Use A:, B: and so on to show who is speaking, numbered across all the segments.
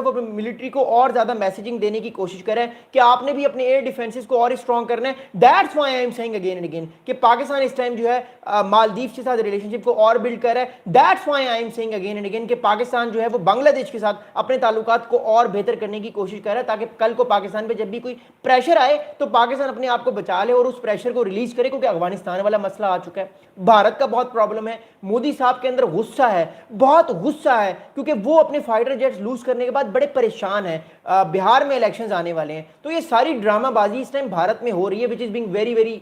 A: वो मिलिट्री को और ज्यादा मैसेजिंग देने की कोशिश कर रहा है कि आपने भी अपने एयर डिफेंसेस को और स्ट्रॉन्ग करना है। That's why I am saying again and again कि पाकिस्तान इस टाइम जो है मालदीव के साथ रिलेशनशिप को और बिल्ड कर रहा है। That's why I am saying again and again कि पाकिस्तान जो है वो बांग्लादेश के साथ अपने ताल्लुकात को और बेहतर करने की कोशिश कर रहा है, ताकि कल को पाकिस्तान पे जब भी कोई प्रेशर आए तो पाकिस्तान अपने आप को बचा ले और उस प्रेशर को रिलीज करे, क्योंकि अफगानिस्तान वाला मसला आ चुका है। भारत का बहुत प्रॉब्लम है, मोदी साहब के अंदर गुस्सा है, बहुत गुस्सा है, क्योंकि वो अपने फाइटर जेट्स लूज करने के बाद बड़े परेशान हैं। बिहार में इलेक्शंस आने वाले हैं, तो ये सारी ड्रामाबाजी इस टाइम भारत में हो रही है, which is being very very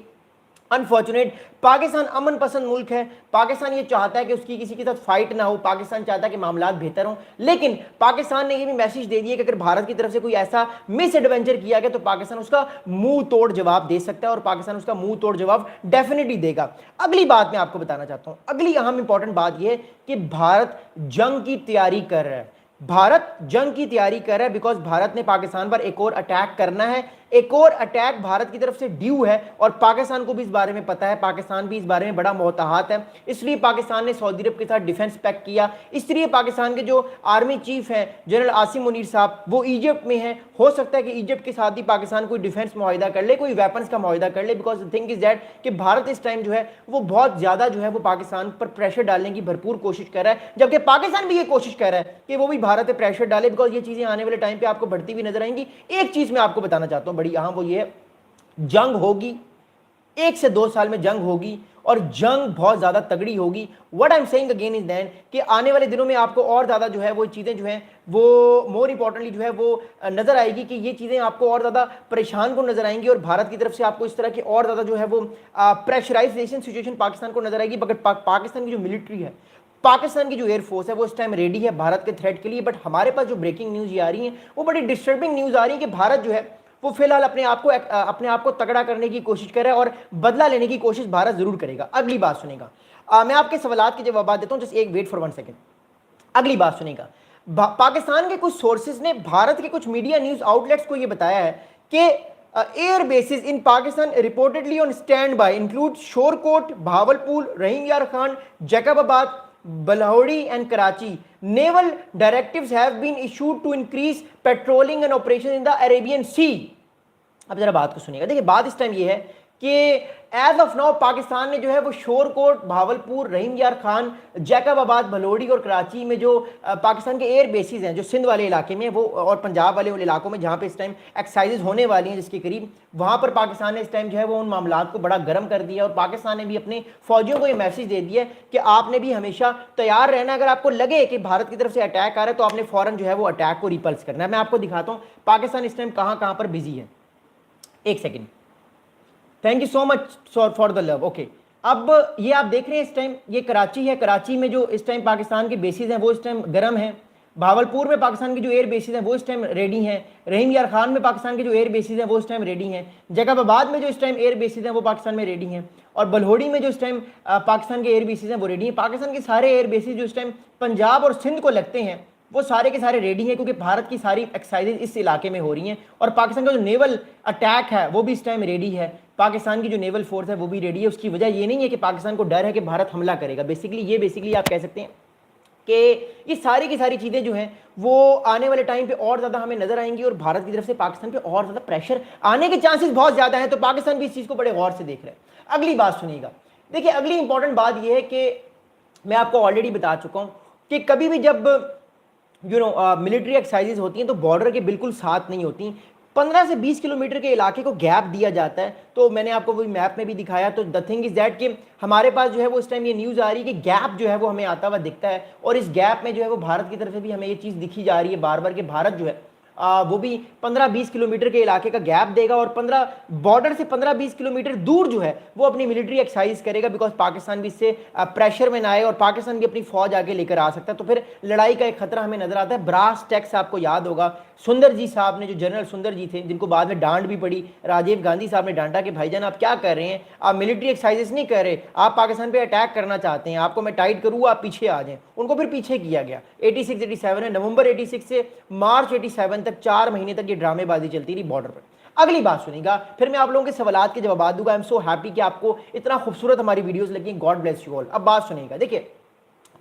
A: unfortunate. Pakistan अमन पसंद मुल्क है, पाकिस्तान ये चाहता है कि उसकी किसी के साथ फाइट ना हो, पाकिस्तान चाहता है कि मामलात बेहतर हों, लेकिन पाकिस्तान ने ये भी मैसेज दे दिया कि अगर भारत की तरफ से कोई ऐसा मिस एडवेंचर किया गया तो पाकिस्तान उसका मुंह तोड़ जवाब दे सकता है, और पाकिस्तान उसका मुंह तोड़ जवाब डेफिनेटली देगा। अगली बात मैं आपको बताना चाहता हूं, अगली अहम इंपॉर्टेंट बात यह है कि भारत जंग की तैयारी कर रहा है। भारत जंग की तैयारी कर रहा है बिकॉज भारत ने पाकिस्तान पर एक और अटैक करना है, एक और अटैक भारत की तरफ से ड्यू है, और पाकिस्तान को भी इस बारे में पता है, पाकिस्तान भी इस बारे में बड़ा मोहतात है। इसलिए पाकिस्तान ने सऊदी अरब के साथ डिफेंस पैक्ट किया। इसलिए पाकिस्तान के जो आर्मी चीफ हैं जनरल आसिम मुनीर साहब, वो इजिप्ट में हैं। हो सकता है कि इजिप्ट के साथ ही पाकिस्तान कोई डिफेंस मुआहिदा कर ले, कोई वेपन्स का मुआहिदा कर ले, because the thing is that कि भारत इस टाइम जो है वो बहुत ज्यादा जो है वो पाकिस्तान पर प्रेशर डालने की भरपूर कोशिश कर रहा है, जबकि पाकिस्तान भी ये कोशिश कर रहा है कि वो भी भारत पे प्रेशर डाले, बिकॉज ये चीजें आने वाले टाइम पे आपको बढ़ती हुई नजर आएंगी। एक चीज मैं आपको बताना चाहता हूं बड़ी अहम, वो ये जंग होगी, 1 से 2 साल में जंग होगी, और जंग बहुत ज्यादा तगड़ी होगी। What I am saying again is that कि आने वाले दिनों में आपको और ज्यादा जो है वो चीजें जो है वो मोर इंपॉर्टेंटली जो है वो नजर आएगी कि ये चीजें आपको और ज्यादा परेशान को नजर आएंगी, और भारत की तरफ से आपको इस तरह की और ज्यादा जो है वो प्रेशराइजेशन सिचुएशन पाकिस्तान को नजर आएगी। मगर पाकिस्तान की जो मिलिट्री है, पाकिस्तान की जो एयरफोर्स है, वो इस टाइम रेडी है भारत के थ्रेट के लिए। बट हमारे पास जो ब्रेकिंग न्यूज ये आ रही है वो बड़ी डिस्टर्बिंग न्यूज आ रही है कि भारत जो है वो फिलहाल अपने आप को तगड़ा करने की कोशिश कर रहा है, और बदला लेने की कोशिश भारत जरूर करेगा। अगली बात सुनेगा, मैं आपके सवालात के जवाब देता हूं, जस्ट एक वेट फॉर 1 सेकेंड। अगली बात सुनेगा, पाकिस्तान के कुछ सोर्सेज ने भारत के कुछ मीडिया न्यूज आउटलेट्स को यह बताया है कि air bases in Pakistan reportedly on standby include Shorkot, Bahawalpur, Rahim Yar Khan, Jacobabad, Balhauri and Karachi. Naval directives have been issued to increase patrolling and operations in the Arabian Sea. अब जरा बात को सुनिएगा। देखिए बात इस टाइम ये है कि एज ऑफ नाउ पाकिस्तान ने जो है वो शोरकोट, भावलपुर, रहीम यार खान, जैकबाबाद, भलोड़ी और कराची में जो पाकिस्तान के एयर बेसिस हैं जो सिंध वाले इलाके में वो और पंजाब वाले इलाकों में जहाँ पे इस टाइम एक्सरसाइजेज होने वाली हैं जिसके करीब, वहाँ पर पाकिस्तान ने इस टाइम जो है वो उन मामलात को बड़ा गर्म कर दिया, और पाकिस्तान ने भी अपने फौजियों को ये मैसेज दे दिया कि आपने भी हमेशा तैयार रहना। अगर आपको लगे कि भारत की तरफ से अटैक आ रहा है तो आपने फौरन जो है वो अटैक को रिपल्स करना है। मैं आपको दिखाता हूँ पाकिस्तान इस टाइम कहाँ कहाँ पर बिजी है। एक second, thank you so much for the love. Okay, अब ये आप देख रहे हैं इस टाइम ये कराची है, कराची में जो इस टाइम पाकिस्तान के बेसिस हैं वो इस टाइम गर्म है। भावलपुर में पाकिस्तान के जो एयर बेसिस हैं वो इस टाइम रेडी हैं। रहीम यार खान में पाकिस्तान के जो एयर बेसिस हैं वो इस टाइम रेडी हैं। जैकबाबाद में जो इस टाइम एयर बेसिस हैं वो पाकिस्तान में रेडी हैं, और बलहोड़ी में जो इस टाइम पाकिस्तान के एयर बेसिस हैं वो रेडी हैं। पाकिस्तान के सारे एयर बेसिस जो इस टाइम पंजाब और सिंध को लगते हैं वो सारे के सारे रेडी हैं, क्योंकि भारत की सारी एक्सरसाइजेज इस इलाके में हो रही हैं, और पाकिस्तान का जो नेवल अटैक है वो भी इस टाइम रेडी है। पाकिस्तान की जो नेवल फोर्स है वो भी रेडी है। उसकी वजह ये नहीं है कि पाकिस्तान को डर है कि भारत हमला करेगा, बेसिकली आप कह सकते हैं कि ये सारी की सारी चीज़ें जो हैं वो आने वाले टाइम पे और ज़्यादा हमें नजर आएंगी, और भारत की तरफ से पाकिस्तान पे और ज़्यादा प्रेशर आने के चांसेस बहुत ज़्यादा हैं। तो पाकिस्तान भी इस चीज़ को बड़े गौर से देख रहे हैं। अगली बात सुनिएगा, देखिए अगली इंपॉर्टेंट बात यह है कि मैं आपको ऑलरेडी बता चुका हूँ कि कभी भी जब मिलिट्री एक्सरसाइजेज होती हैं तो बॉर्डर के बिल्कुल साथ नहीं होती, 15 से 20 किलोमीटर के इलाके को गैप दिया जाता है। तो मैंने आपको वही मैप में भी दिखाया। तो द थिंग इज दैट कि हमारे पास जो है वो इस टाइम ये न्यूज़ आ रही है कि गैप जो है वो हमें आता हुआ दिखता है, और इस गैप में जो है वो भारत की तरफ से भी हमें ये चीज़ दिखी जा रही है बार बार कि भारत जो है वो भी 15-20 किलोमीटर के इलाके का गैप देगा, और बॉर्डर से 15-20 किलोमीटर दूर जो है वो अपनी मिलिट्री एक्सरसाइज करेगा, बिकॉज पाकिस्तान भी इससे प्रेशर में ना आए और पाकिस्तान भी अपनी फौज आगे लेकर आ सकता है। तो फिर लड़ाई का एक खतरा हमें नजर आता है। ब्रास टैक्स आपको याद होगा, सुंदर जी साहब ने, जो जनरल सुंदर जी थे, जिनको बाद में डांट भी पड़ी, राजीव गांधी साहब ने डांटा कि भाईजान आप क्या कर रहे हैं, आप मिलिट्री एक्सरसाइजेस नहीं कर रहे, आप पाकिस्तान पे अटैक करना चाहते हैं, आपको मैं टाइट करूँ आप पीछे आ जाएं। उनको फिर पीछे किया गया। 86-87 है, नवंबर 86 से मार्च 87 तक 4 महीने तक ये ड्रामेबाजी चलती रही बॉर्डर पर। अगली बात सुनिएगा, फिर मैं आप लोगों के सवालात के जवाब दूंगा। आई एम सो हैप्पी कि आपको इतना खूबसूरत हमारी वीडियोस लगी। God bless you all. अब बात सुनिएगा, देखिए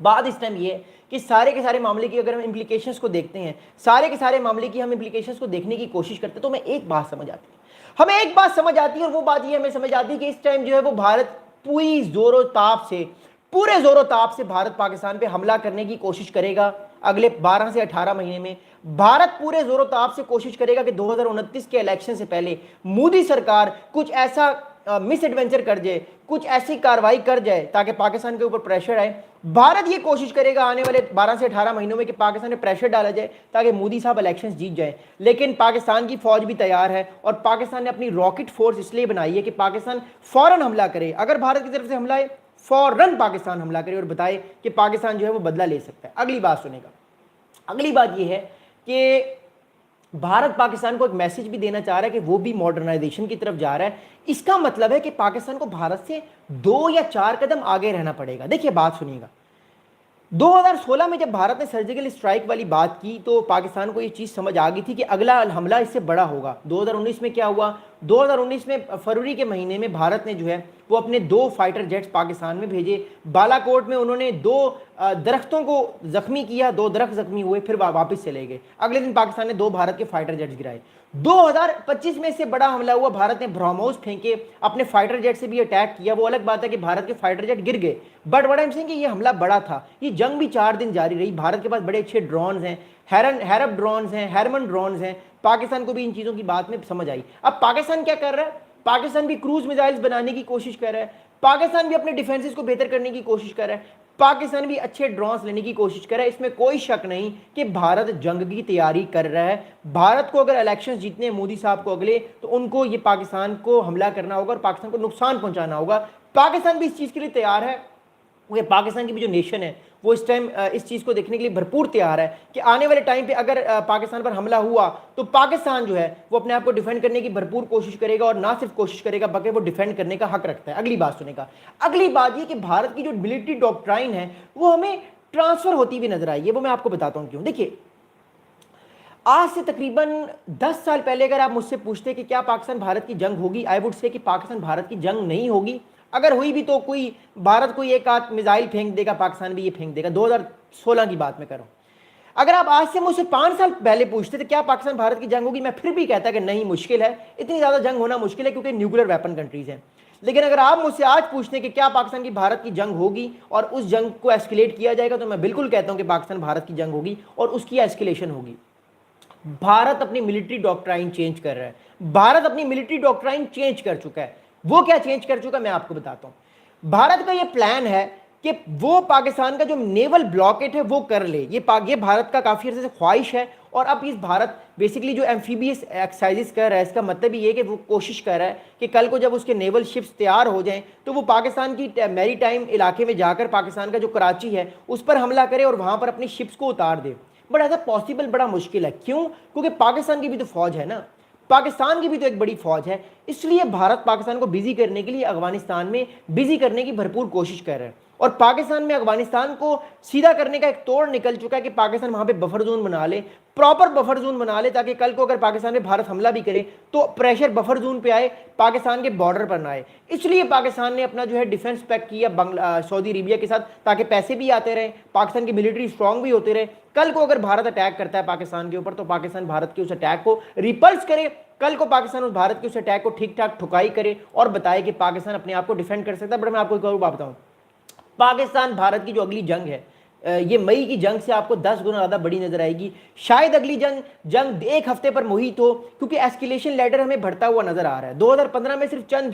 A: بات اس ٹائم یہ ہے کہ سارے کے سارے معاملے کی اگر ہم امپلیکیشنز کو دیکھتے ہیں، سارے کے سارے معاملے کی ہم امپلیکیشنز کو دیکھنے کی کوشش کرتے ہیں، تو ہمیں ایک بات سمجھ آتی ہے، ہمیں ایک بات سمجھ آتی ہے، اور وہ بات یہ ہمیں سمجھ آتی ہے کہ اس ٹائم جو ہے وہ بھارت پوری زور و تاب سے، پورے زور و تاب سے بھارت پاکستان پہ حملہ کرنے کی کوشش کرے گا اگلے 12 سے 18 مہینے میں۔ بھارت پورے زور و تاب سے کوشش کرے گا کہ 2029 کے الیکشن سے پہلے مودی سرکار کچھ ایسا مس ایڈونچر کر جائے، کچھ ایسی کاروائی کر جائے تاکہ پاکستان کے اوپر پریشر آئے۔ بھارت یہ کوشش کرے گا آنے والے 12 سے 18 مہینوں میں کہ پاکستان میں پریشر ڈالا جائے تاکہ مودی صاحب الیکشنز جیت جائیں، لیکن پاکستان کی فوج بھی تیار ہے، اور پاکستان نے اپنی راکٹ فورس اس لیے بنائی ہے کہ پاکستان فوراً حملہ کرے، اگر بھارت کی طرف سے حملہ ہے فوراً پاکستان حملہ کرے اور بتائے کہ پاکستان جو ہے وہ بدلہ لے سکتا ہے۔ اگلی بات سنے گا، اگلی بات یہ ہے کہ بھارت پاکستان کو ایک میسج بھی دینا چاہ رہا ہے کہ وہ بھی ماڈرنائزیشن کی طرف جا رہا ہے۔ اس کا مطلب ہے کہ پاکستان کو بھارت سے 2 یا 4 قدم آگے رہنا پڑے گا۔ دیکھیے بات سنیے گا، 2016 میں جب بھارت نے سرجیکل اسٹرائک والی بات کی تو پاکستان کو یہ چیز سمجھ آ گئی تھی کہ اگلا حملہ اس سے بڑا ہوگا۔ 2019 میں کیا ہوا؟ 2019 میں فروری کے مہینے میں بھارت نے جو ہے وہ اپنے 2 فائٹر جیٹس پاکستان میں بھیجے، بالا کوٹ میں انہوں نے 2 درختوں کو زخمی کیا، 2 درخت زخمی ہوئے، پھر واپس چلے گئے۔ اگلے دن پاکستان نے 2 بھارت کے فائٹر جیٹس گرائے۔ 2025 میں اس سے بڑا حملہ ہوا، بھارت نے برہموس پھینکے، اپنے فائٹر جیٹ سے بھی اٹیک کیا۔ وہ الگ بات ہے کہ بھارت کے فائٹر جیٹ گر گئے، but what I am seeing کہ یہ حملہ بڑا تھا، یہ جنگ بھی 4 دن جاری رہی۔ بھارت کے پاس بڑے اچھے ڈرونز ہیں، ہیرب ڈرونز ہیں، ہیرمن ڈرونز ہیں، پاکستان کو بھی ان چیزوں کی بات میں سمجھ آئی۔ اب پاکستان کیا کر رہا ہے؟ پاکستان بھی کروز میزائلز بنانے کی کوشش کر رہا ہے، پاکستان بھی اپنے ڈیفینسز کو بہتر کرنے کی کوشش کر رہا ہے، پاکستان بھی اچھے ڈرونز لینے کی کوشش کر رہا ہے۔ اس میں کوئی شک نہیں کہ بھارت جنگ کی تیاری کر رہا ہے۔ بھارت کو اگر الیکشنز جیتنے مودی صاحب کو اگلے، تو ان کو یہ پاکستان کو حملہ کرنا ہوگا اور پاکستان کو نقصان پہنچانا ہوگا۔ پاکستان بھی اس چیز کے لیے تیار ہے، کیونکہ پاکستان کی بھی جو نیشن ہے وہ اس ٹائم اس چیز کو دیکھنے کے لیے بھرپور تیار ہے کہ آنے والے ٹائم پہ اگر پاکستان پر حملہ ہوا تو پاکستان جو ہے وہ اپنے آپ کو ڈیفینڈ کرنے کی بھرپور کوشش کرے گا، اور نہ صرف کوشش کرے گا بلکہ وہ ڈیفینڈ کرنے کا حق رکھتا ہے۔ اگلی بات سنے گا، اگلی بات یہ کہ بھارت کی جو ملٹری ڈاکٹرائن ہے وہ ہمیں ٹرانسفر ہوتی ہوئی نظر آئی ہے، وہ میں آپ کو بتاتا ہوں کیوں۔ دیکھیے آج سے تقریباً 10 سال پہلے اگر آپ مجھ سے پوچھتے کہ کیا پاکستان بھارت کی جنگ ہوگی، آئی وڈ سے کہ پاکستان بھارت کی جنگ نہیں ہوگی، اگر ہوئی بھی تو کوئی بھارت کوئی ایک آدھ میزائل پھینک دے گا، پاکستان بھی یہ پھینک دے گا۔ 2016 کی بات میں کروں، اگر آپ آج سے مجھ سے 5 سال پہلے پوچھتے تو کیا پاکستان بھارت کی جنگ ہوگی، میں پھر بھی کہتا کہ نہیں، مشکل ہے، اتنی زیادہ جنگ ہونا مشکل ہے کیونکہ نیوکلیر ویپن کنٹریز ہیں۔ لیکن اگر آپ مجھ سے آج پوچھتے ہیں کہ کیا پاکستان کی بھارت کی جنگ ہوگی اور اس جنگ کو ایسکیلیٹ کیا جائے گا، تو میں بالکل کہتا ہوں کہ پاکستان بھارت کی جنگ ہوگی اور اس کی ایسکیلیشن ہوگی۔ بھارت اپنی ملٹری ڈاکٹرائن چینج کر رہا ہے، بھارت اپنی ملٹری ڈاکٹرائن چینج کر چکا ہے۔ وہ کیا چینج کر چکا ہے میں آپ کو بتاتا ہوں۔ بھارت کا یہ پلان ہے کہ وہ پاکستان کا جو نیول بلاکیٹ ہے وہ کر لے، یہ بھارت کا کافی عرصے سے خواہش ہے، اور اب اس بھارت بیسیکلی جو ایمفیبیس ایکسرسائزز کر رہا ہے، اس کا مطلب یہ ہے کہ وہ کوشش کر رہا ہے کہ کل کو جب اس کے نیول شپس تیار ہو جائیں تو وہ پاکستان کی میری ٹائم علاقے میں جا کر پاکستان کا جو کراچی ہے اس پر حملہ کرے اور وہاں پر اپنی شپس کو اتار دے۔ بٹ ایسا پاسبل بڑا مشکل ہے، کیوں؟ کیونکہ پاکستان کی بھی تو فوج ہے نا، پاکستان کی بھی تو ایک بڑی فوج ہے، اس لیے بھارت پاکستان کو بزی کرنے کے لیے افغانستان میں بزی کرنے کی بھرپور کوشش کر رہا ہے، اور پاکستان میں افغانستان کو سیدھا کرنے کا ایک توڑ نکل چکا ہے کہ پاکستان وہاں پہ بفر زون بنا لے، پراپر بفر زون بنا لے، تاکہ کل کو اگر پاکستان میں بھارت حملہ بھی کرے تو پریشر بفر زون پہ آئے، پاکستان کے بارڈر پر نہ آئے۔ اس لیے پاکستان نے اپنا جو ہے ڈیفنس پیک کیا سعودی عربیہ کے ساتھ، تاکہ پیسے بھی آتے رہیں، پاکستان کی ملٹری اسٹرانگ بھی ہوتے رہے۔ کل کو اگر بھارت اٹیک کرتا ہے پاکستان کے اوپر تو پاکستان بھارت کے اس اٹیک کو ریپلس کرے، کل کو پاکستان اس بھارت کے اس اٹیک کو ٹھیک ٹھاک ٹھکائی کرے اور بتائے کہ پاکستان اپنے آپ کو ڈیفینڈ کر سکتا ہے۔ بٹ میں آپ کو ایک اور بات بتاؤں، پاکستان بھارت کی جو اگلی جنگ ہے یہ مئی کی جنگ سے آپ کو 10 گنا زیادہ بڑی نظر آئے گی۔ شاید اگلی جنگ 1 ہفتے پر محیط ہو، کیونکہ ایسکیلیشن لیڈر ہمیں بڑھتا ہوا نظر آ رہا ہے۔ 2015 میں صرف چند